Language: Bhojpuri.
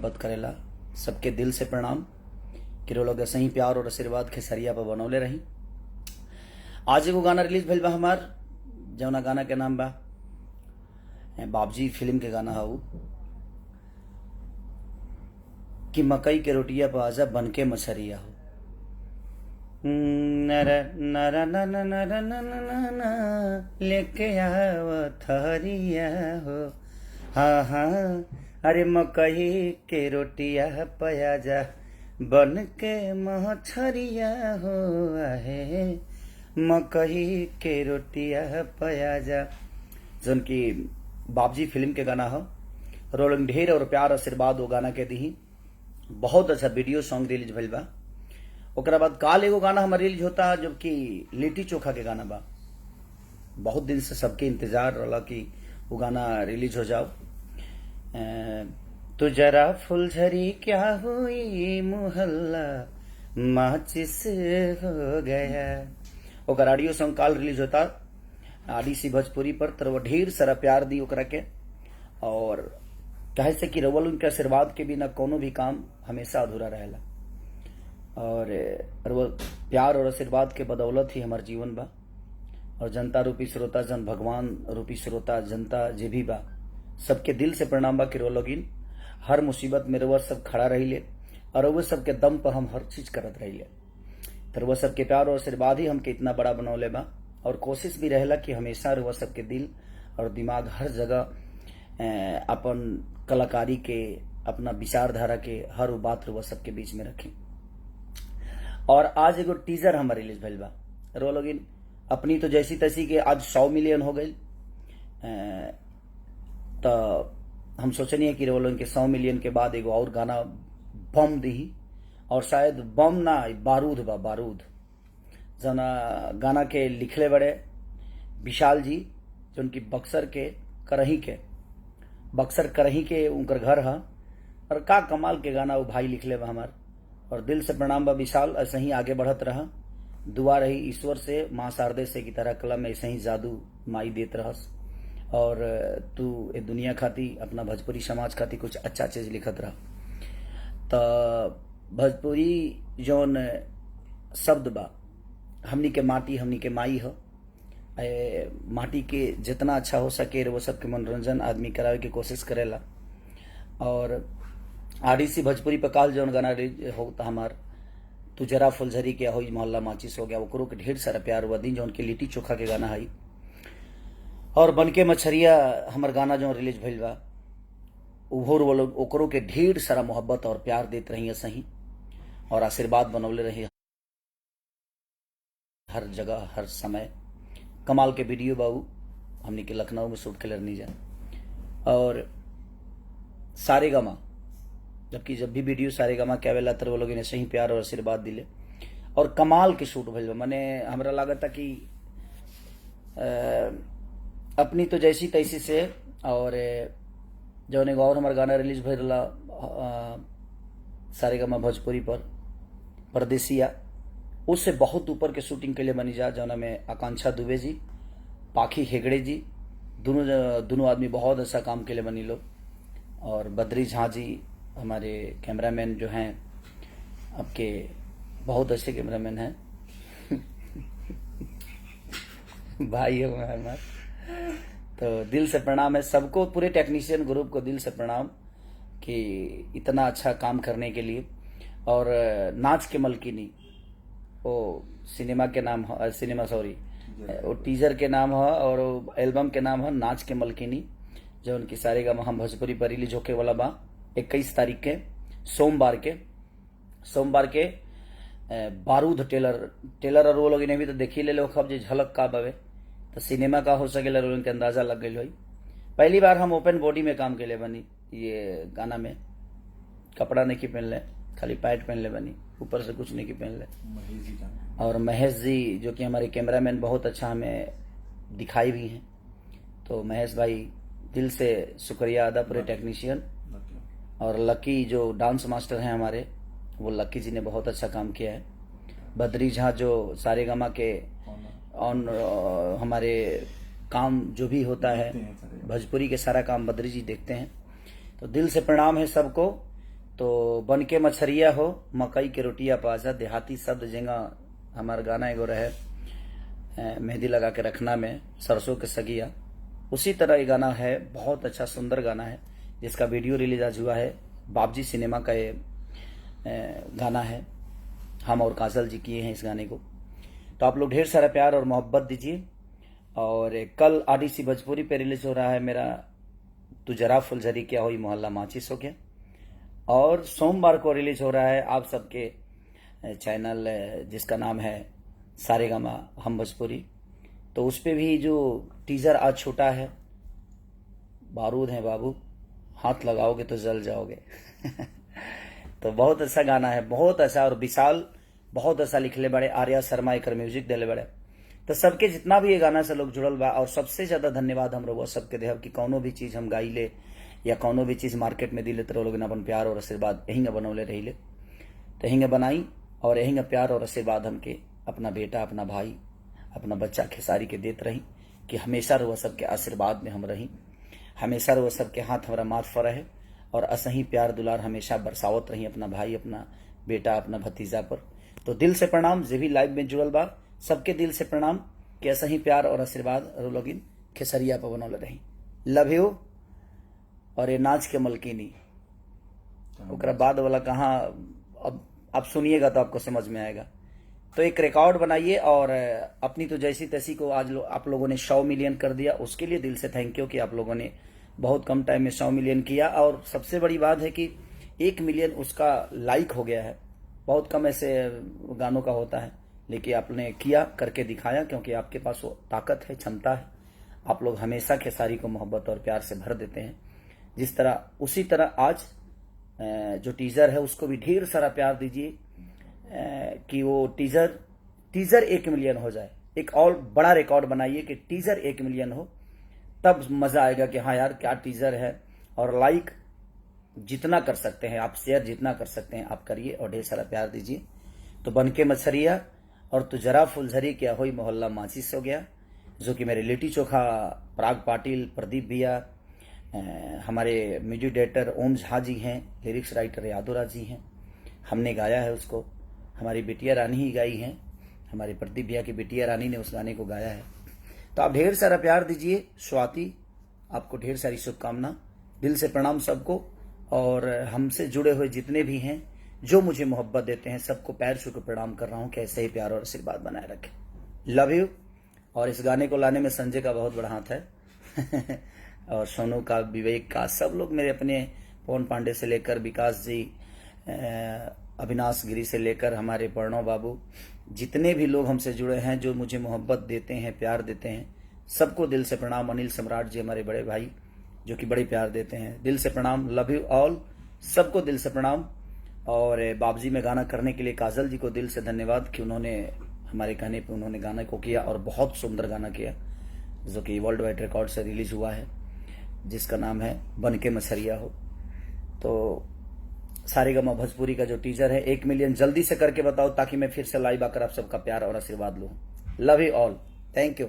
मोहब्बत करेला। सबके दिल से प्रणाम कि लोग ऐसे ही प्यार और आशीर्वाद खेसरिया पर बनौले रही। आज एगो गाना रिलीज भइल बा हमार, जौना गाना के नाम बा बाबजी फिल्म के गाना है कि मकई के रोटिया पर आजा बन के मछरिया हो। नरा नरा नरा नरा नरा लेके आव थरिया हो। हाँ हाँ अरे मकई के रोटिया पर आजा बन के मछरिया हो। आहे मकई के रोटिया पर आजा, जौन की बाबजी फिल्म के गाना हो। रोलिंग ढेर और प्यार आशीर्वाद वो गाना के दी। बहुत अच्छा वीडियो सॉन्ग रिलीज भइल बा। ओकरा बाद काल एगो गाना हमार रिलीज होता जो कि लिट्टी चोखा के गाना बा। बहुत दिन से सबके इंतजार रहा कि वो गाना रिलीज हो जाओ। तो जरा फुलझड़ी क्या हुई मुहल्ला माचिस हो गया। ओकर ऑडियो सॉन्ग काल रिलीज होता आडीसी भोजपुरी पर। तो वो ढेर सारा प्यार दी ओकरा के, और कहे से कि रवल उनके आशीर्वाद के बिना कोनो भी काम हमेशा अधूरा रहेला। और वो प्यार और आशीर्वाद के बदौलत ही हमार जीवन बा। और जनता रूपी श्रोता, जन भगवान रूपी श्रोता जनता जे भी बा, सबके दिल से प्रणाम बा कि रोलोगिन हर मुसीबत में रउआ सब खड़ा रहिले और रउआ सबके दम पर हम हर चीज करत रहिले। तो रउआ सबके प्यार और आशीर्वाद ही हमके इतना बड़ा बनौले बा। और कोशिश भी रहेला कि हमेशा रउआ सबके दिल और दिमाग हर जगह अपन कलाकारी के, अपना विचारधारा के हर वो बात रउआ सबके बीच में रखें। और आज एगो टीजर हमारे रिलीज भइल बा। रोलोगिन अपनी तो जैसी तैसी के आज 100 मिलियन हो गई। तो हम सोचनी है कि रोलोगिन के 100 मिलियन के बाद एगो और गाना बम दी, और शायद बम ना बारूद बा, बारूद। जना गाना के लिखले बड़े विशाल जी, जो उनकी बक्सर करही के उनकर घर है। और का कमाल के गाना वो भाई लिखले बा हमार। और दिल से प्रणाम बा विशाल, ऐसे ही आगे बढ़त रहा। दुआ रही ईश्वर से, माँ शारदे से की तरह कलम में ऐसे ही जादू माई देत रहस। और तू ए दुनिया खाती, अपना भोजपुरी समाज खाती कुछ अच्छा चीज लिखत रहा। तो भोजपुरी जौन शब्द बा, हमनी के माटी, हमनी के माई हो। माटी के जितना अच्छा हो सके वो सबके मनोरंजन आदमी करावे की कोशिश करेला। और आडीसी भोजपुरी पर काल जौन गाना होता हमार, तू जरा फुलझड़ी के हो मोहल्ला माचिस हो गया, ओकरो के ढेर सारा प्यार हुआ दी। जौन के लिट्टी चोखा के गाना है। और बनके मछरिया हमार गाना जो रिलीज भइल बा, वो लोग ओकरो के ढेर सारा मोहब्बत और प्यार देते रही सही, और आशीर्वाद बनौले रही हर जगह हर समय। कमाल के वीडियो बाबू हमने के लखनऊ में शूट के लड़नी जा। और सारेगामा, जबकि जब भी वीडियो सारेगामा के आवेला तो वो लोग ऐसे ही प्यार और आशीर्वाद दिले। और कमाल के शूट भइल बा। मने हमरा लागता कि अपनी तो जैसी तैसी से। और जौन एगो और हमार गाना रिलीज भइल रहा सारेगामा भोजपुरी पर, परदेसिया, उससे बहुत ऊपर के शूटिंग के लिए बनी जा। जौना में आकांक्षा दुबे जी, पाखी हेगड़े जी, दोनों आदमी बहुत अच्छा काम के लिए बनी लोग। और बद्री झा जी हमारे कैमरामैन जो हैं, आपके बहुत अच्छे कैमरामैन हैं भाई है हमारे। तो दिल से प्रणाम है सबको, पूरे टेक्नीशियन ग्रुप को दिल से प्रणाम कि इतना अच्छा काम करने के लिए। और नाच के मलकिनी, वो सिनेमा के नाम है, सिनेमा सॉरी वो टीजर के नाम है, और एल्बम के नाम है नाच के मलकिनी, जो उनकी सारेगामा हम भोजपुरी पर रिलीज होके वाला बा 21 तारीख के सोमवार के बारूद टेलर और वो लोग इन्हें भी तो देखी ले लो खब जे झलक का बवे। तो सिनेमा का हो सके उनके अंदाजा लग गई हुई। पहली बार हम ओपन बॉडी में काम के लिए बनी। ये गाना में कपड़ा नहीं की पहन ले, खाली पैंट पहन ले बनी, ऊपर से कुछ नहीं की पहन ले। और महेश जी जो कि हमारे कैमरामैन बहुत अच्छा हमें दिखाई भी हैं। तो महेश भाई दिल से शुक्रिया अदा, पूरे टेक्नीशियन। और लकी जो डांस मास्टर हैं हमारे, वो लकी जी ने बहुत अच्छा काम किया है। बद्री झा जो सारेगामा के हमारे काम जो भी होता है भोजपुरी के सारा काम बद्री जी देखते हैं। तो दिल से प्रणाम है सबको तो बन के मछरिया हो मकई के रोटिया पाजा, देहाती शब्द जेंगा हमार गाना एगो रहे मेहंदी लगा के रखना में सरसों के सगिया, उसी तरह ये गाना है। बहुत अच्छा सुंदर गाना है जिसका वीडियो रिलीज आज हुआ है। बाबजी सिनेमा का ये गाना है, हम और काजल जी किए हैं इस गाने को। तो आप लोग ढेर सारा प्यार और मोहब्बत दीजिए। और कल आरडीसी भोजपुरी पे रिलीज हो रहा है मेरा तू जरा फुलझरी क्या हुई मोहल्ला माचिस हो गया, और सोमवार को रिलीज हो रहा है आप सबके चैनल जिसका नाम है सारेगामा हम भोजपुरी। तो उस पे भी जो टीजर आज छूटा है, बारूद है बाबू हाथ लगाओगे तो जल जाओगे तो बहुत अच्छा गाना है, बहुत अच्छा। और विशाल बहुत अच्छा लिखले बड़े, आर्या शर्मा एक म्यूजिक दिले बड़े। तो सबके जितना भी ये गाना से लोग जुड़ल बा, और सबसे ज्यादा धन्यवाद हम लोग सबके देहब कि कौनो भी चीज हम गाइले या कौनो भी चीज मार्केट में दिले तो लोग अपन प्यार और आशीर्वाद यही बनौले रही ले, तो यही बनाई। और यही प्यार और आशीर्वाद हमके अपना बेटा, अपना भाई, अपना बच्चा खेसारी के देते रही कि हमेशा वो सबके आशीर्वाद में हम रही, हमेशा वो सबके हाथ हमारा माथ पर रहे, और असही प्यार दुलार हमेशा बरसावत रही अपना भाई, अपना बेटा, अपना भतीजा पर। तो दिल से प्रणाम जे भी लाइव में जुड़ल बा, सबके दिल से प्रणाम कि असही प्यार और आशीर्वाद लोगिन खेसरिया पर बनौले रही। Love you. और ये नाच के मलकिनी ओकरा बाद वाला कहाँ, अब आप सुनिएगा तो आपको समझ में आएगा। तो एक रिकॉर्ड बनाइए, और अपनी तो जैसी तैसी को आज आप लोगों ने 100 मिलियन कर दिया, उसके लिए दिल से थैंक यू कि आप लोगों ने बहुत कम टाइम में 100 मिलियन किया। और सबसे बड़ी बात है कि 1 मिलियन उसका लाइक हो गया है। बहुत कम ऐसे गानों का होता है, लेकिन आपने किया, करके दिखाया, क्योंकि आपके पास वो ताकत है, क्षमता है। आप लोग हमेशा खेसारी को मोहब्बत और प्यार से भर देते हैं जिस तरह, उसी तरह आज जो टीजर है उसको भी ढेर सारा प्यार दीजिए कि वो टीजर 1 मिलियन हो जाए। एक और बड़ा रिकॉर्ड बनाइए कि टीजर 1 मिलियन हो, तब मजा आएगा कि हाँ यार क्या टीजर है। और लाइक जितना कर सकते हैं आप, शेयर जितना कर सकते हैं आप करिए, और ढेर सारा प्यार दीजिए। तो बनके मछरिया और तू जरा फुलझरी क्या हुई मोहल्ला माचिस हो गया, जो कि मेरे लिट्टी चोखा पराग पाटिल, प्रदीप भैया, हमारे म्यूजिक डायरेक्टर ओम झा जी हैं, लिरिक्स राइटर यादोरा जी हैं, हमने गाया है उसको। हमारी बिटिया रानी ही गाई हैं, हमारे प्रदीप भैया की बिटिया रानी ने उस गाने को गाया है। तो आप ढेर सारा प्यार दीजिए। स्वाति, आपको ढेर सारी शुभकामना, दिल से प्रणाम सबको। और हमसे जुड़े हुए जितने भी हैं जो मुझे मोहब्बत देते हैं, सबको पैर छू के प्रणाम कर रहा हूँ कि ऐसे ही प्यार और आशीर्वाद बनाए रखें। Love you. और इस गाने को लाने में संजय का बहुत बड़ा हाथ है और सोनू का, विवेक का, सब लोग मेरे अपने, पवन पांडे से लेकर विकास जी, अविनाश गिरी से लेकर हमारे प्रणव बाबू, जितने भी लोग हमसे जुड़े हैं जो मुझे मोहब्बत देते हैं, प्यार देते हैं, सबको दिल से प्रणाम। अनिल सम्राट जी हमारे बड़े भाई जो कि बड़े प्यार देते हैं, दिल से प्रणाम। लव यू ऑल, सबको दिल से प्रणाम। और बाबजी में गाना करने के लिए काजल जी को दिल से धन्यवाद कि उन्होंने हमारे कहने पे उन्होंने गाना को किया, और बहुत सुंदर गाना किया, जो कि वर्ल्ड वाइड रिकॉर्ड से रिलीज हुआ है, जिसका नाम है बन के मछरिया हो। तो सारेगामा भोजपुरी का जो टीजर है 1 मिलियन जल्दी से करके बताओ, ताकि मैं फिर से लाइव आकर आप सबका प्यार और आशीर्वाद लूं। Love you all, thank you.